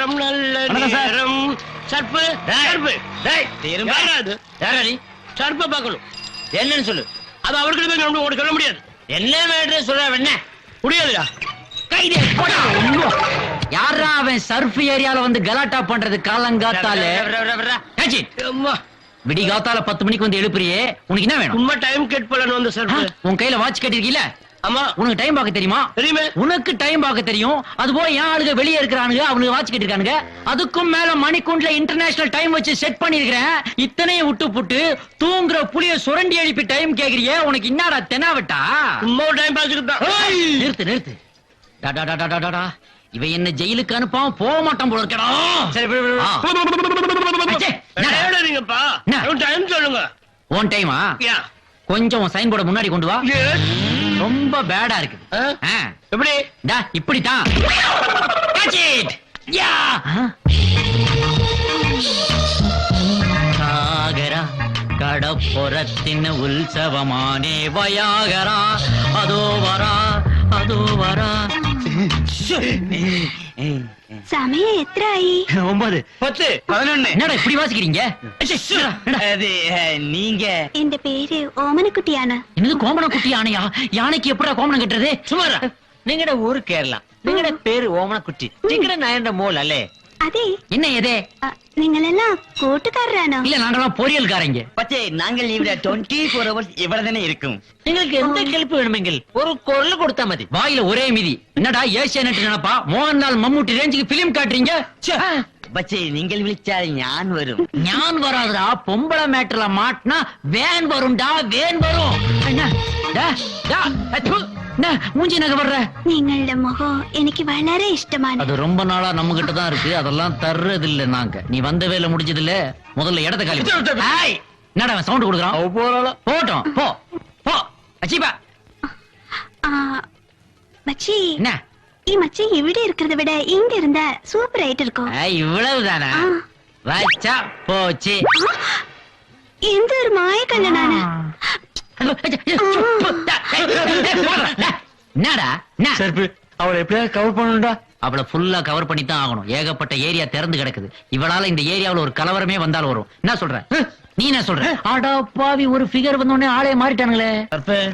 ஆட்டம் நல்ல நேரம். சர்ப்பு சர்ப்ப பார்க்கணும். என்னன்னு சொல்லு. அது அவர்கிட்ட உனக்கு சொல்ல முடியாது. என்ன மேட்ரு சொல்ற என்ன முடியாதுடா. யாரா அவன் சர்ஃப் ஏரியால வந்து கலாட்டா பண்றது காலங்காத்தாலே விடிகாத்தால 10 மணிக்கு வந்து எழுப்புறியே, உனக்கு என்ன வேணும்? சும்மா டைம் கேட் பண்ணணும் வந்து சர்ப்பு. உன் கையில வாட்ச் கட்டிருக்கீல? ஆமா. உனக்கு டைம் பார்க்க தெரியுமா? தெரியுமே. உனக்கு டைம் பார்க்க தெரியும். அது போல ஏன் ஆளுங்க வெளியே இருக்கிறானுங்க, அவனுக்கு வாட்ச் கட்டிருக்கானுங்க. அதுக்கும் மேல மணிக்கூண்ட்ல இன்டர்நேஷனல் டைம் வச்சு செட் பண்ணிருக்கிறேன். இத்தனையும் விட்டு புட்டு தூங்குற புளிய சுரண்டி எழுப்பி டைம் கேக்குறியே, உனக்கு என்னடா தெனாவட்டா? சும்மா டைம் பாஸ்க்கு தான். நிறுத்து நிறுத்து. இவன் என்ன ஜெயிலுக்கு அனுப்பாம போக மாட்டான் போல இருக்கடா. சொல்லுங்க. ஓன் டைமா? கொஞ்சம் சைன் போர்ட முன்னாடி கொண்டு வா. ரொம்ப பேடா இருக்கு. எப்படி? இப்படித்தான். சாகரா கடப்புறத்தின் உற்சவமானே வயாகரா, அதோ வரா அதோ வரா. சமயம் எத்தனை? 9 10 11. என்னடா இப்படி வாசிக்கிறீங்க? அது நீங்க என் பேரு ஓமனக்குட்டி யானை. என்னது கோமண குட்டி யானையா? யானைக்கு எப்படா கோமணம் கட்டுறது? சுமாரா നിങ്ങളുടെ ഊര് കേരള. നിങ്ങളുടെ പേര് ഓമനക്കുട്ടി. നിങ്ങളുടെ നായന്റെ മോൾ അല്ലേ? അതെ. என்ன எதே? നിങ്ങളെല്ലാം കൂട്ടുകാരാണോ? இல்ல நாங்கெல்லாம் பொரியல்காரங்க. പക്ഷേ ഞങ്ങൾ ഇവിടെ 24 hours ഇവിടെ തന്നെ இருக்கும். നിങ്ങൾക്ക് എന്ത് ഹെൽപ്പ് വേണമെങ്കിൽ ഒരു കോൾ കൊടുത്താൽ മതി. வாயில ஒரே மிதி. என்னடா ஏசியானெட் நினைப்பா? மோகன்லால் மம்முட்டி ரேஞ்சுக்கு பிலிம் காட்டுறீங்க. പക്ഷേ നിങ്ങൾ വിളിച്ചാൽ ഞാൻ വരും. ஞான் வராதுடா. பொம்பளை மேட்டர்ல மாட்டினா வேன் வரும்டா, வேன் வரும். என்ன மூஞ்சி நகை வர்ற? നിങ്ങളുടെ മുഖം എനിക്ക് വളരെ ഇഷ്ടമാണ്. அது ரொம்ப நாளா நம்ம கிட்ட தான் இருக்கு. அதெல்லாம் தர்றது இல்ல நாங்க. நீ வந்த வேலை முடிஞ்சது இல்ல. முதல்ல இடத்த காலி. என்னடா சவுண்ட் கொடுக்குறான்? போட்டோம் போ போ. அச்சிப்பா மச்சி, என்ன ഈ മച്ചി ഇവിടെ இருக்கிறத விட இங்க இருந்தா சூப்பர் ஆயிட்டு இருக்கும். இவ்வளவுதானா? வச்சா போச்சு. எந்த ஒரு மாய கல்லனான. என்னடா அவளை எப்படியா கவர் பண்ணணும்டா. அவளை ஃபுல்லா கவர் பண்ணி தான் ஆகணும். ஏகப்பட்ட ஏரியா திறந்து கிடக்குது. இவளால இந்த ஏரியாவுல ஒரு கலவரமே வந்தாலும் வரும். என்ன சொல்ற நீ? என்ன சொல்ற? ஆடா பாவி, ஒரு ஃபிகர் வந்த உடனே ஆளே மாறிட்டானுங்களே.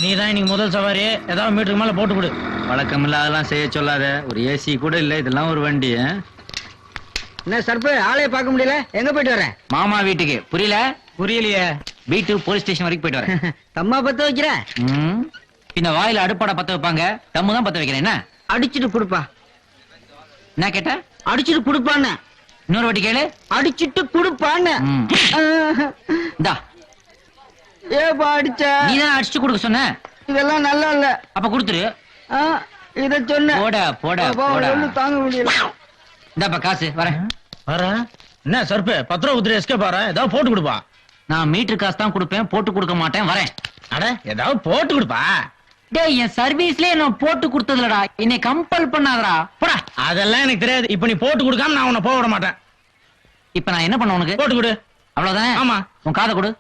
நீ தான் இன்னைக்கு முதல் சவாரி. ஏதாவது மீட்டருக்கு மேல போட்டு கொடு. வழக்கம் இல்லாதெல்லாம் செய்ய சொல்லாத. ஒரு ஏசி கூட இல்ல, இதெல்லாம் ஒரு வண்டி. என்ன சர்ப்பு, ஆளே பார்க்க முடியல. எங்க போயிட்டு வரேன்? மாமா வீட்டுக்கு. புரியல? புரியலையே. வீட்டு போலீஸ் ஸ்டேஷன் வரைக்கும் போயிட்டு வரேன். தம்மா பத்த வைக்கிற? இந்த வாயில அடுப்பாட பத்த வைப்பாங்க. தம்மு தான் பத்த வைக்கிறேன். என்ன அடிச்சுட்டு குடுப்பா. என்ன கேட்ட? அடிச்சுட்டு குடுப்பான்னு. இன்னொரு வாட்டி கேளு. அடிச்சுட்டு குடுப்பான்னு. இந்தா. ஏப்பா அடிச்ச? நீதான் அடிச்சு கொடுக்க சொன்ன. இதெல்லாம் நல்லா இல்ல. அப்ப கொடுத்துரு. இத சொன்ன. போட போட போட. தாங்க முடியல. இந்தாப்பா காசு. வரேன். என்ன சர்ப்பு 10 ரூபா உதிரி எஸ்கே பாரு. ஏதாவது போட்டு கொடுப்பா. நான் மீட்டர் காசு தான் கொடுப்பேன், போட்டு கொடுக்க மாட்டேன். வரேன். அட ஏதாவது போட்டு கொடுப்பா. டேய், என் சர்வீஸ்லயே நான் போட்டு கொடுத்ததுலடா. என்னை கம்பல் பண்ணாதடா. போடா. அதெல்லாம் எனக்கு தெரியாது. இப்ப நீ போட்டு கொடுக்காம நான் உன்னை போக விட மாட்டேன். இப்ப நான் என்ன பண்ண உனக்கு? போட்டு கொடு. அவ்வளவுதானே? ஆமா. உன் காதை கொடு.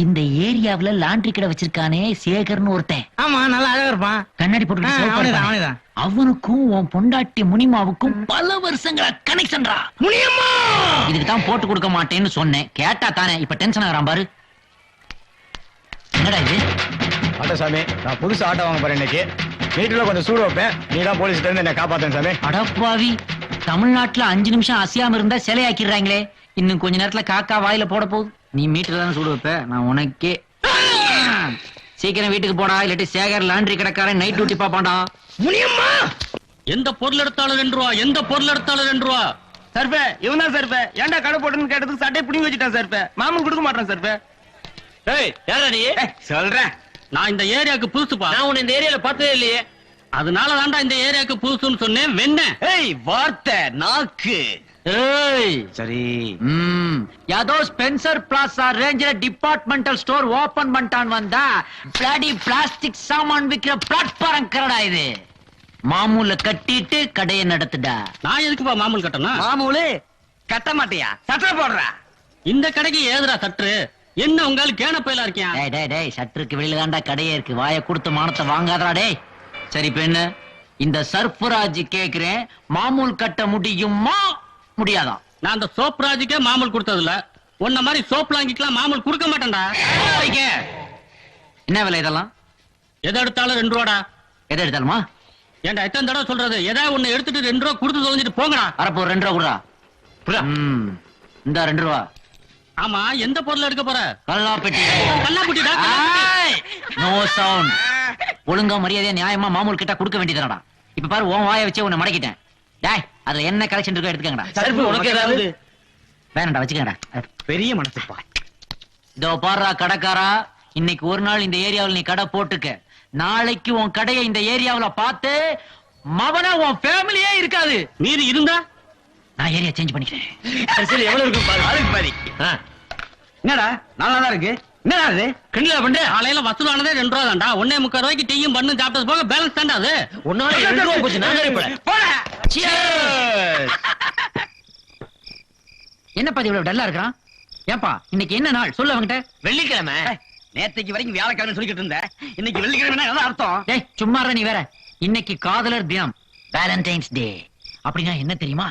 இந்த ஏரியாவுல லாண்டரி கடை வச்சிருக்கானே சேகர்னு ஒருத்தன். ஆமா, நல்லா அழகா இருப்பான். கண்ணாடி போட்டு. அவனுக்கும் உன் பொண்டாட்டி முனிமாவுக்கும் பல வருஷங்களா கனெக்ஷன்டா. முனியம்மா இதுக்கு தான் போட்டு கொடுக்க மாட்டேன்னு சொன்னேன். கேட்டா தானே இப்ப டென்ஷன் ஆகுறான் பாரு. என்னடா இது? ஆட்டோ சாமி, நான் புதுசு ஆட்டோ வாங்க போறேன் இன்னைக்கு. வீட்டுல கொஞ்சம் சூடு வைப்பேன். நீ தான் போலீஸ்ல இருந்து என்ன காப்பாத்தேன் சாமி. அடப்பாவி, தமிழ்நாட்டுல 5 நிமிஷம் அசையாம இருந்தா சிலையாக்கிடுறாங்களே. இன்னும் கொஞ்ச நேரத்துல காக்கா வாயில போட போகுது. நீ மீட்டர் தானே சூடு வைப்ப. நான் உனக்கே. சீக்கிரம் வீட்டுக்கு போடா, இல்லாட்டி சேகர் லாண்டரி கடைக்காரன் நைட் டியூட்டி பாப்பாண்டா. முனியம்மா, எந்த பொருள் எடுத்தாலும் 2 ரூபா, எந்த பொருள் எடுத்தாலும் 2 ரூபா. சர்பே, இவன் தான் சர்பே. ஏன்டா கடை போட்டுன்னு கேட்டதுக்கு சட்டை பிடிங்கி வச்சுட்டான் சர்பே. மாமன் கொடுக்க மாட்டான் சர்பே. ஏய், யாரா நீ? சொல்றேன். நான் இந்த ஏரியாக்கு புதுசுப்பா. நான் உன்னை இந்த ஏரியால பார்த்ததே இல்லையே. அதனால தான்டா இந்த ஏரியாக்கு புதுசுன்னு சொன்னேன். வெண்ண. ஏய், வார்த்தை நாக்கு. ஏய், சரி. யாதோ ஸ்பென்சர் பிளாசா ரேஞ்சில டிபார்ட்மெண்டல் ஸ்டோர் ஓபன் பண்ணிட்டான் வந்தா பிளாடி பிளாஸ்டிக் சாமான் விக்கிற பிளாட்ஃபார்ம் கரடா இது. மாமூல கட்டிட்டு கடையை நடத்துடா. நான் எதுக்குப்பா மாமூல் கட்டணும்? மாமூலு கட்ட மாட்டியா? சட்டை போடுறா. இந்த கடைக்கு ஏதுடா சற்று? என்ன உங்கால கேன பயிலா இருக்கியா? டேய் டேய் டேய், சட்டருக்கு வெளியில தான்டா கடையே இருக்கு. வாயை கொடுத்து மானத்தை வாங்காதடா டேய். சரி பெண்ணு, இந்த சர்ஃபராஜ் கேக்குறேன், மாமூல் கட்ட முடியுமா? முடியாதா? நான் அந்த சோப் ராஜுக்கே மாமூல் கொடுத்ததில்ல. உன்ன மாதிரி சோப் லாங்கிக்கலாம் மாமூல் கொடுக்க மாட்டேன்டா. என்ன விலை இதெல்லாம்? எதை எடுத்தாலும் 2 ரூபாடா. எதை எடுத்தாலுமா? ஏன்டா எத்தனை தடவை சொல்றது? ஏதாவது ஒண்ணு எடுத்துட்டு 2 ரூபா கொடுத்து தொலைஞ்சிட்டு போங்கடா. வரப்போ 2 ரூபா குடுறா. இந்த 2 ரூபா. ஆமா, எந்த பொருள் எடுக்க போற? கல்லாப்பெட்டி. கல்லாப்பட்டிடா. No sound. ஒழுங்கா மரியாதையா நியாயமா மாமூல் கிட்ட கொடுக்க வேண்டியதுடா. இப்ப பாரு, உன் வாயை வச்சே உன்னை மடக்கிட்டேன். டேய், அதுல என்ன கலெக்ஷன் இருக்கோ எடுத்துக்கங்கடா. சர்ப்பு உனக்கு ஏதாவது? வேணாம்டா, வச்சுக்கங்கடா. பெரிய மனசுப்பா. இதோ பாருடா கடைக்காரா, இன்னைக்கு ஒரு நாள் இந்த ஏரியாவுல நீ கடை போட்டுக்க. நாளைக்கு உன் கடையை இந்த ஏரியாவுல பார்த்து மவனா உன் ஃபேமிலியே இருக்காது. மீறி இருந்தா நான் ஏரியா சேஞ்ச் பண்ணிக்கிறேன். சரி, எவ்வளவு இருக்கும் பாரு. ஆளுக்கு பாதி. என்னடா நல்லா தான் இருக்கு. என்னடா அது கிண்டலா பண்ற? காலையில வசூலானதே 2 ரூபா தான்டா. 1.25 ரூபாய்க்கு டீயும் பண்ணு சாப்பிட்டது போக பேலன்ஸ் தான்டா அது. ஒன்னால 2 ரூபா போச்சு. நான் கறிப்பட போடா. என்னப்பா இது இவ்வளவு டல்லா இருக்கான்? ஏப்பா இன்னைக்கு என்ன நாள் சொல்லு அவங்கிட்ட. வெள்ளிக்கிழமை. நேத்தைக்கு வரைக்கும் வியாழக்கிழமை சொல்லிக்கிட்டு இருந்த. இன்னைக்கு வெள்ளிக்கிழமை என்ன அர்த்தம்? டேய் சும்மா இரு நீ வேற. இன்னைக்கு காதலர் தினம், வேலண்டைன்ஸ் டே. அப்படின்னா என்ன தெரியுமா?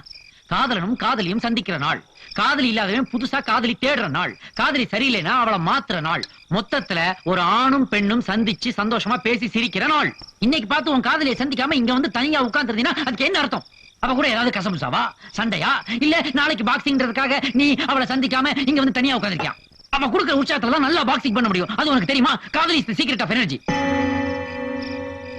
காதலனும் காதலியும் சந்திக்கிற நாள். காதலி இல்லாதவன் புதுசா காதலி தேடுற நாள். காதலி சரியில்லைன்னா அவளை மாத்துற நாள். மொத்தத்துல ஒரு ஆணும் பெண்ணும் சந்திச்சு சந்தோஷமா பேசி சிரிக்கிற நாள். இன்னைக்கு பார்த்து உன் காதலியை சந்திக்காம இங்க வந்து தனியா உட்கார்ந்துருந்தீங்கன்னா அதுக்கு என்ன அர்த்தம்? அவ கூட ஏதாவது கசமுசாவா, சண்டையா, இல்ல நாளைக்கு பாக்ஸிங்ன்றதுக்காக நீ அவளை சந்திக்காம இங்க வந்து தனியா உட்கார்ந்திருக்கியா? அவ கொடுக்குற உற்சாகத்துல தான் நல்லா பாக்ஸிங் பண்ண முடியும். அது உனக்கு தெரியுமா? காதலி is the secret of energy.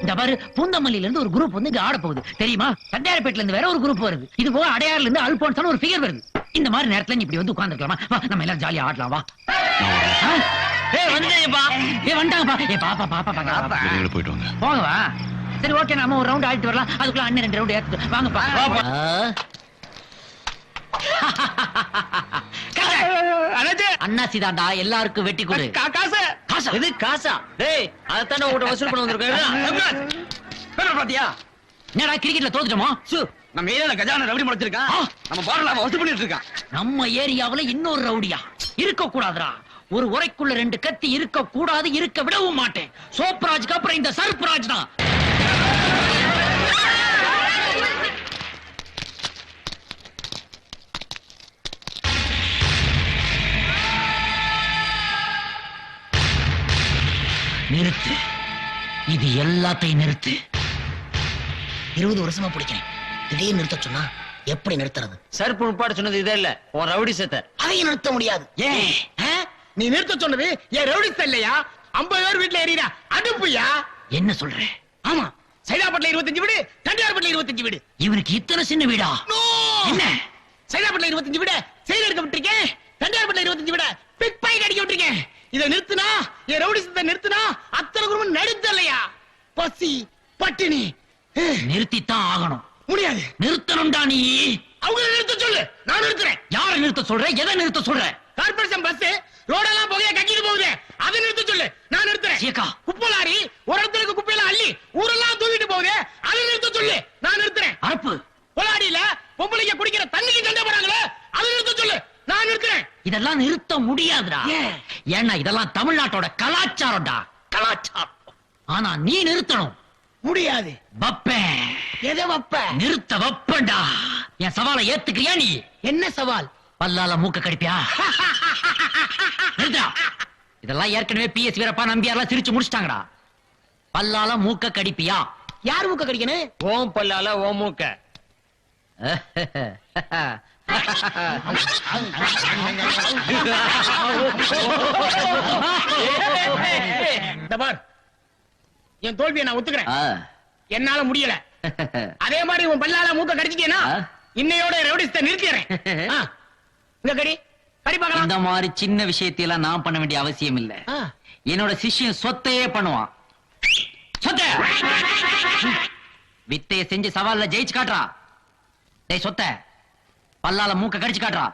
இந்த பாரு, பூந்தமல்லியில இருந்து ஒரு குரூப் வந்து இங்க ஆட போகுது தெரியுமா? தண்டையார்பேட்ல இருந்து வேற ஒரு குரூப் வருது. இது போக அடையாறுல இருந்து அல்போன்ஸான ஒரு ஃபிகர் வருது. இந்த மாதிரி நேரத்துல நீ இப்படி வந்து உட்கார்ந்துக்கலாமா? வா, நம்ம எல்லாரும் ஜாலியா ஆடலாம். வா. வந்துப்பா. வந்துட்டாங்கப்பா. பாப்பா பாப்பா பாப்பா போயிட்டு வாங்க. போங்க வா. சரி ஓகே, நாம ஒரு ரவுண்ட் ஆடிட்டு வரலாம். அதுக்குள்ள அண்ணன் 2 ரவுண்ட் ஏத்து வாங்கப்பா. அண்ணா சீதாண்டா, எல்லாருக்கும் வெட்டி கொடு. காசு காசா? இது காசா? டேய், அதத்தானே உன்கிட்ட வசூல் பண்ண வந்திருக்கேன். பாத்தியா? என்னடா கிரிக்கெட்ல தோத்துட்டோமா? நம்ம ஏரியால கஜான ரவுடி முளைச்சிருக்கான். நம்ம பாடல வசூல் பண்ணிட்டு இருக்கான். நம்ம ஏரியாவுல இன்னொரு ரவுடியா? இருக்க கூடாதுடா. ஒரு உரைக்குள்ள 2 கத்தி இருக்க கூடாது. இருக்க விடவும் மாட்டேன். சோப்ராஜ்க்கு அப்புறம் இந்த சர்ப்ராஜ் தான். நிறுத்து. இது எல்லாத்தையும் நிறுத்து. 20 வருஷமா பிடிக்கிறேன். திடீர்னு நிறுத்த சொன்னா எப்படி நிறுத்துறது? சர்ப்பு உட்பாடு சொன்னது இதே இல்ல, உன் ரவுடி சேத்த. அதையும் நிறுத்த முடியாது. ஏன்? நீ நிறுத்த சொன்னது என் ரவுடிஸ் இல்லையா? 50 பேர் வீட்டுல ஏறியா அடுப்புயா? என்ன சொல்ற? ஆமா, சைதாப்பட்டில 25 வீடு, தண்டியார்பட்டில 25 வீடு. இவனுக்கு இத்தனை சின்ன வீடா? என்ன? சைதாப்பட்டில 25 வீடு செயல் எடுக்க விட்டுருக்கேன். தண்டியார்பட்டில 25 வீடு பிக் பாக்கெட் அடிக்க விட்டுருக்கேன். இதை நிறுத்தினா, என் ரவுடிசத்தை நிறுத்தினா அத்தனை குடும்பம் நடுத்த இல்லையா? பசி பட்டினி நிறுத்தித்தான் ஆகணும். முடியாது. நிறுத்தணும்டா நீ. அவங்க நிறுத்த சொல்லு, நான் நிறுத்துறேன். யாரை நிறுத்த சொல்ற? எதை நிறுத்த சொல்ற? கார்பரேஷன் பஸ் ரோடெல்லாம் புகைய கட்டிட்டு போகுது, அதை நிறுத்த சொல்லு, நான் நிறுத்துறேன். சீக்கா. குப்பை லாரி ஒரு இடத்துல குப்பையெல்லாம் அள்ளி ஊரெல்லாம் தூக்கிட்டு போகுது, அதை நிறுத்த சொல்லு, நான் நிறுத்துறேன். அரப்பு. கொலாடியில பொம்பளைங்க குடிக்கிற தண்ணிக்கு சண்டை போறாங்களே, அதை நிறுத்த சொல்லு, நான் நிறுத்துறேன். இதெல்லாம் நிறுத்த முடியாதுடா. ஏன்னா இதெல்லாம் தமிழ்நாட்டோட கலாச்சாரம்டா. கலாச்சாரம். ஆனா நீ நிறுத்தணும். முடியாது. வப்பேன். எதை வப்ப? நிறுத்த வப்பேன்டா. என் சவாலை ஏத்துக்கிறியா நீ? என்ன சவால்? பல்லால மூக்க கடிப்பியா? நிறுத்தா. இதெல்லாம் ஏற்கனவே PS வீரப்பா நம்பியாரெல்லாம் சிரிச்சு முடிச்சிட்டாங்கடா. பல்லால மூக்க கடிப்பியா? யார் மூக்க கடிக்கணும்? ஓம் பல்லால ஓ மூக்க. இந்த பார், என் தோல்வியை நான் ஒத்துக்கிறேன். என்னால முடியல. அதே மாதிரி உன் பல்லால மூக்க கடிச்சிட்டேனா இன்னையோட ரவுடிஸ்ட நிறுத்திடுறேன். இங்க கடி கடி பார்க்கலாம். இந்த மாதிரி சின்ன விஷயத்தையெல்லாம் நான் பண்ண வேண்டிய அவசியம் இல்ல. என்னோட சிஷ்யன் சொத்தையே பண்ணுவான். சொத்த வித்தைய செஞ்சு சவால்ல ஜெயிச்சு காட்டுறா. டேய் சொத்த, பல்லால மூக்க கடிச்சு காட்டுறா.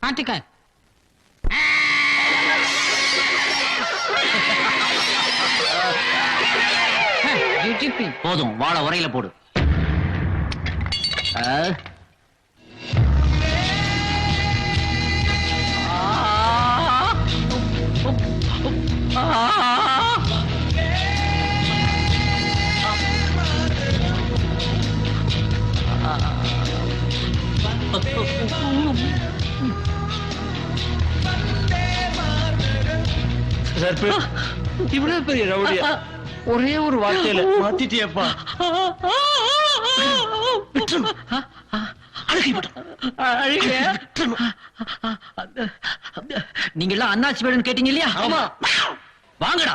ஆட்டுக்க. போதும், வாழ உரையில போடு. இவ்வளவு பெரிய ரவுடியா ஒரே ஒரு வார்த்தையில மாத்திட்டியப்பா. நீங்க எல்லாம் அண்ணாச்சி வேணும்னு கேட்டீங்க இல்லையா? ஆமா. வாங்கடா.